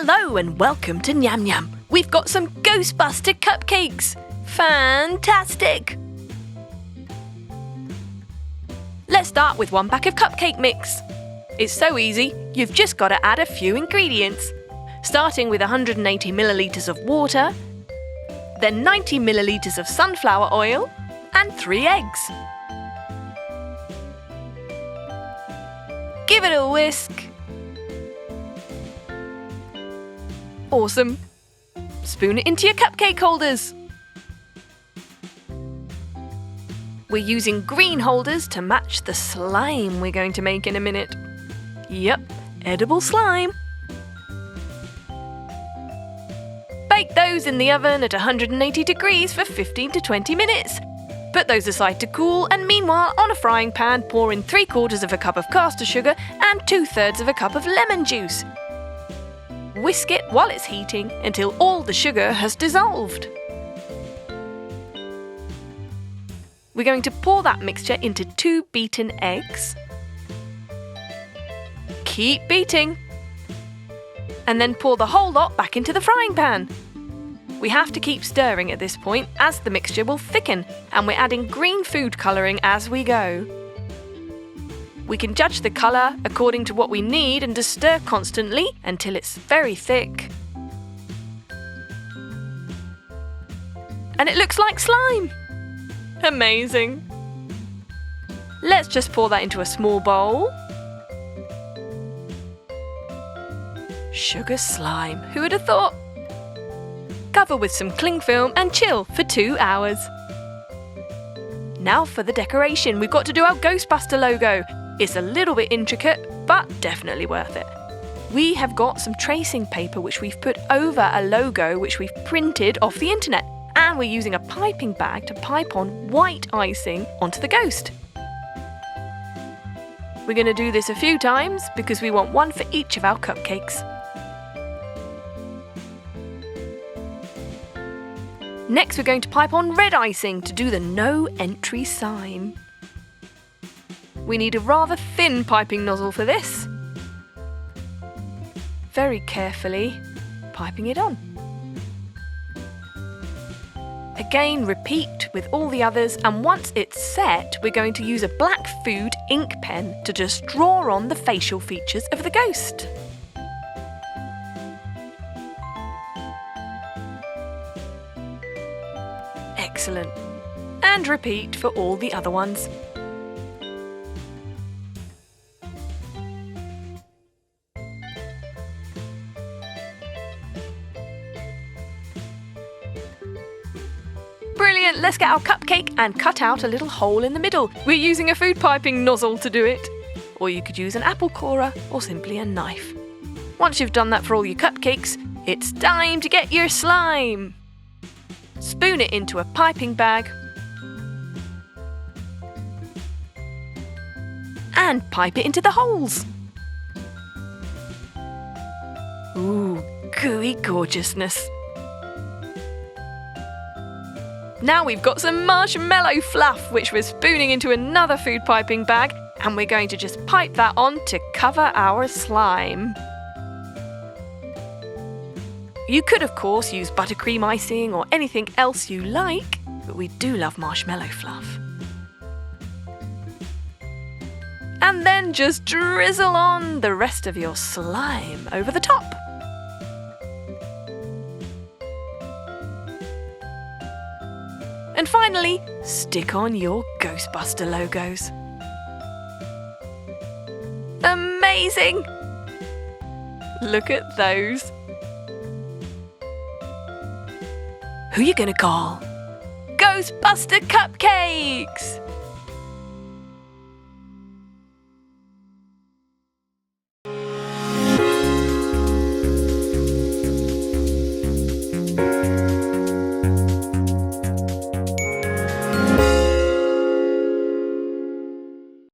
Hello and welcome to Nyam Nyam. We've got some Ghostbuster Cupcakes. Fantastic! Let's start with 1 pack of cupcake mix. It's so easy, you've just got to add a few ingredients. Starting with 180 millilitres of water, then 90 millilitres of sunflower oil and 3 eggs. Give it a whisk. Awesome. Spoon it into your cupcake holders. We're using green holders to match the slime we're going to make in a minute. Yep, edible slime. Bake those in the oven at 180 degrees for 15 to 20 minutes. Put those aside to cool, and meanwhile on a frying pan pour in 3/4 of a cup of caster sugar and 2/3 of a cup of lemon juice. Whisk it while it's heating until all the sugar has dissolved. We're going to pour that mixture into 2 beaten eggs. Keep beating. And then pour the whole lot back into the frying pan. We have to keep stirring at this point as the mixture will thicken, and we're adding green food colouring as we go. We can judge the colour according to what we need and just stir constantly until it's very thick. And it looks like slime! Amazing! Let's just pour that into a small bowl. Sugar slime, who would have thought? Cover with some cling film and chill for 2 hours. Now for the decoration, we've got to do our Ghostbuster logo. It's a little bit intricate, but definitely worth it. We have got some tracing paper which we've put over a logo which we've printed off the internet, and we're using a piping bag to pipe on white icing onto the ghost. We're going to do this a few times because we want one for each of our cupcakes. Next we're going to pipe on red icing to do the no entry sign. We need a rather thin piping nozzle for this. Very carefully piping it on. Again, repeat with all the others, and once it's set, we're going to use a black food ink pen to just draw on the facial features of the ghost. Excellent. And repeat for all the other ones. Brilliant! Let's get our cupcake and cut out a little hole in the middle. We're using a food piping nozzle to do it. Or you could use an apple corer or simply a knife. Once you've done that for all your cupcakes, it's time to get your slime. Spoon it into a piping bag and pipe it into the holes. Ooh, gooey gorgeousness. Now we've got some marshmallow fluff, which we're spooning into another food piping bag, and we're going to just pipe that on to cover our slime. You could, of course, use buttercream icing or anything else you like, but we do love marshmallow fluff. And then just drizzle on the rest of your slime over the top. And finally, stick on your Ghostbuster logos. Amazing! Look at those. Who you gonna call? Ghostbuster Cupcakes!